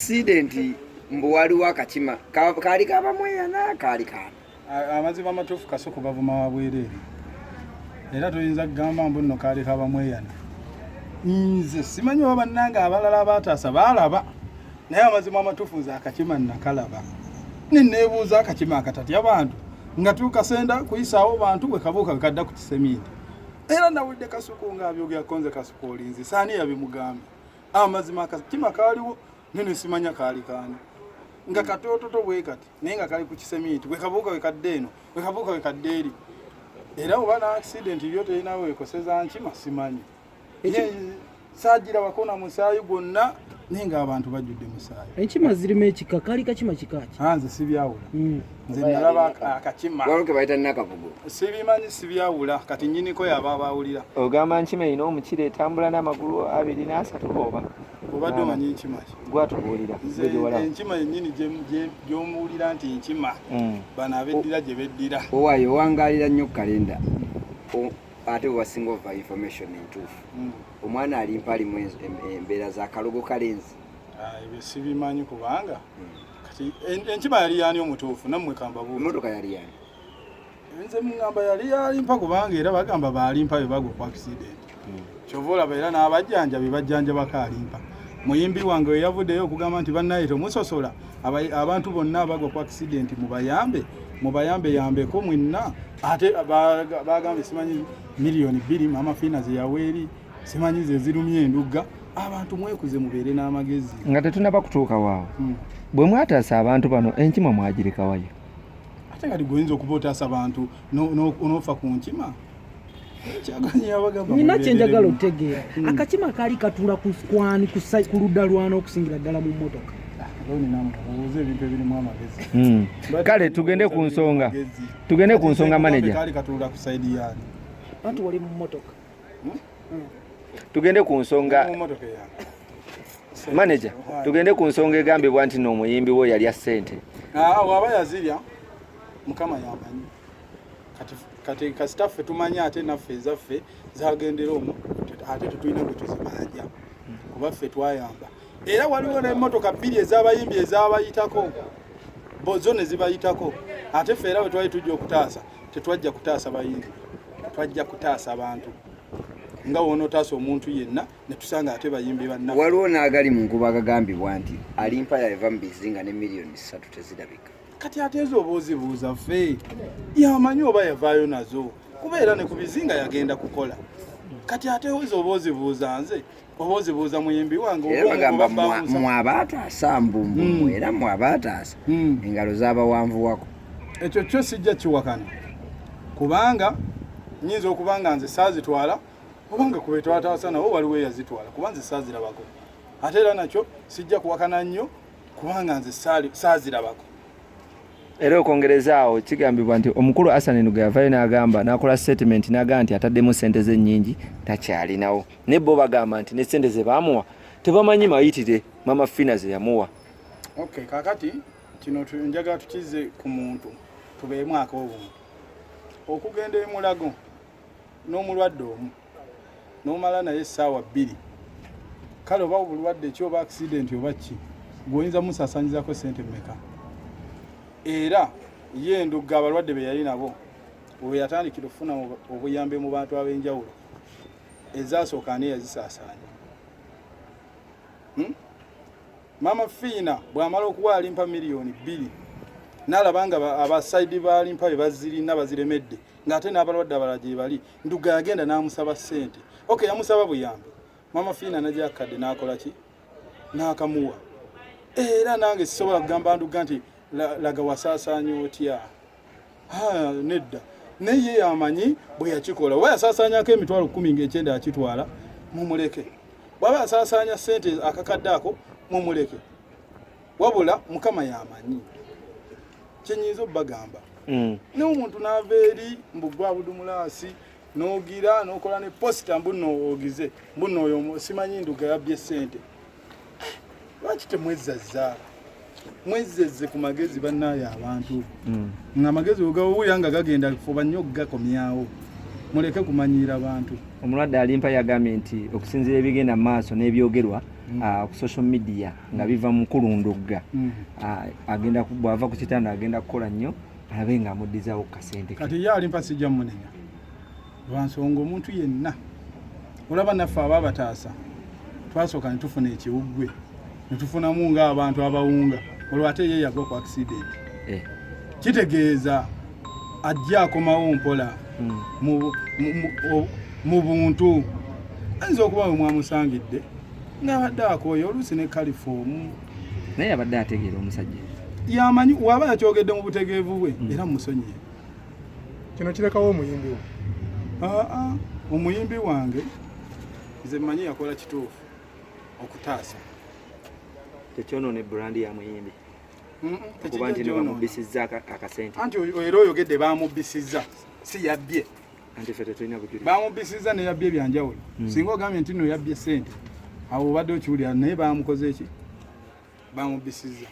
accident mbu waliwo akakima kaali kabamweyana kaali kana amazima amatuufu Kasuku bavuma wabwereere era tuyinza kugamba mbu nno kaali kabamweyana. Nze simanyi oba bannange abalala abaataasa baalaba naye amazima amatuufu nze akakima nakalaba. Neneebuuza akakima akatatya bantu nga tukasenda kuyisaawo bantu bwe kabuuka kadda ku kiseminti. Era nawulidde Kasuku ng'abyogera konze Kasuku olinzi saani yabimugambe. Amazima akakima kaaliwo nene simanya kaali kaani. Nga katoototo bwe kati naye nga kali ku kiseminti bwe kabuuka we kadde eno bwe kabuuka we kadde eri. Era oba na accident byote inawe ekoseza nkima simanyi. Sajira bakona musaayi gwonna ninga abantu bajjudde musaayi. Enkima zirimu ekika kaali kakima kikaaki. Nze sibyawula. Nze nalaba akakima. Waloke bayita nakavugo. Sibimanyi sibyawula kati nnyiniko yaba baawulira. Ogamba nkima ino omukire etambula n'amagulu 2 n'asatu oba. Obadde omanyi nkima ki? Gwatubuulira. Enkima yennyini gy'omuwulira nti nkima. Bano abeddira gye beddira. Owaayo owangalira nnyo kalenda. Ate wasinga ova information entuufu. Omwana alimpa alimu embeera za kalogo kalenzi. Ebyo sibimanyi kubanga kati enkima yali yaani omutuufu nammwe kamba buuza. Emmotoka yali yaani? Nze mugamba yali yalimpa kubanga era bagamba baalimpa be bagwa ku accident. Kyova olaba era n'abajjanjabi bajjanjabako alimpa. Muyimbi wange we yavuddeyo okugamba nti bannaye tomusosola abantu bonna abagwa ku accident mubayambe yambeko mwenna. Ate bagambye simanyi miliyoni 2 mama fina ze yaweeri simanyi ze zirumye endugga abantu mwekuze mubeere n'amagezi nga tetunaba kutuuka waawo. Bwe mwataasa abantu bano enkima mwagirekawayo. Ate kati goyinza okuba otaasa abantu n'ofa ku nkima. Nina kyenjagala otegeera akakima kaali katuula ku skwani ku ludda lwana okusingira ddala mu mmotoka. Kale tugende ku nsonga manager. Kaali katuula ku side yaani. Bantu wali mu mmotoka. Tugende ku nsonga manager. Tugende ku nsonga egambibwa nti n'omuyimbi wo yalya ssente. Waba yazirya mukama yamanyi. Kati kasitaffe tumanya ate naffe ezaffe zagendera omwo ate tetulina bwe tuzibanja kuba ffe twayamba. Era waliwo n'emmotoka 2 ez'abayimbi ezabayitako bozo ne zibayitako ate ffe era bwe twali tujja okutaasa tetwajja kutaasa bayimbi twajja kutaasa abantu nga wonootaasa omuntu yenna ne tusanga ate bayimbi banna. Waliwo n'agali mu nkuba agagambibwa nti alimpa yava mu bizinga ne miliyoni 3 tezirabika. Kati ate ezo oba ozibuuza ffe yamanyi oba yavaayo nazo kubeera ne ku bizinga yagenda kukola. Kati ate ezo oba ozibuuza nze oba ozibuuza muyimbi wange era bagamba mwabaataasa mbumbu era mwabaataasa engalo z'abawanvuwako. Ekyo kyo sijja kiwakana kubanga nyinza okubanga nze saazitwala obanga kube twataasa nawo waliwo eyazitwala kuba nze saazirabako. Ate era nakyo sijja kuwakana nnyo kubanga nze saazirabako. Era okongerezaawo kigambibwa nti omukulu Hassan Nuga yavayo n'agamba n'akola statement n'agamba nti ataddemu ssente ze nnyingi takyalinawo. Ne bo bagamba nti ne ssente ze baamuwa tebamanyi mayitire mama fina ze yamuwa. Okay, kakati kino njagala tukize ku muntu tubeemu ak'obuntu. Okugenda emulago n'omulwadde omu n'omala naye essaawa 2 kale oba obulwadde ki oba accident oba ki gw'oyinza musaasaanyizako ssente mmeka? Era ye endugga abalwadde be yali nabo we yatandikira okufuna obuyambe mu bantu ab'enjawulo ezaasooka ani yazisaasaanya. Mama Fiina bw'amala okuwa alimpa miliyoni 2 n'alaba nga abasaidi baalimpa be bazirina baziremedde ng'ate n'abalwadde abalala gye bali ndugga yagenda n'amusaba ssente. Okay, yamusaba buyambe Mama Fiina n'agyakadde n'akola ki? N'akamuwa. Era nange sisobola kugamba ndugga nti laga wasaasaanya otya. Nedda naye amanyi bwe yakikola. Oba yasaasaanyako emitwalo 10 ng'ekyenda yakitwala mumuleke. Bw'aba yasaasaanya ssente akakadde ako mumuleke. Wabula mukama yamanyi kyenyinza obbagamba. N'omuntu n'ava eri mbugwa budumulaasi n'ogira n'okola ne posita mbuno ogize mbuno oyo simanyi nduga yabbye ssente. Lwaki temwezzazza? Mwezeze ku magezi bannaye abantu. Nga magezi ogawuya nga gagenda fuba nnyo gakomyawo. muleke kumanyira abantu. Omulwadde alimpa yagambye nti okusinziira ebigenda mu maaso n'ebyogerwa ku social media nga biva mu kulundugga agenda bw'ava ku kitanda agenda kukola nnyo alabe nga amuddizawo ku kasente ke. Kati ye alimpa sijja munenya lwansonga omuntu yenna olaba naffe ababataasa twasooka ne tufuna ekiwuggwe ne tufunamu ng'abantu abawunga olwo ate ye yagwa ku accident. Kitegeeza ajja akomawo mpola mu buntu ayinza okuba we mwamusangidde ng'abadde akooye oluusi ne kalifomu naye abadde ategeera omusajja yamanyi waba yakyogedde mu butegeevu bwe era musonyiye. Kino kirekawo omuyimbi wo? Omuyimbi wange nze mmanyi yakola kituufu okutaasa. tekyonoona brandi ya muyimbi kuba nti nebamubisizza akasente anti era oyogedde bamubisizza si yabbye. anti ffe tetulina bujulizi bamubisizza ne yabbye byanjawulo. Singa ogambye nti no yabbye sente awo obadde okiwulira naye bamukoze ki bamubisizza.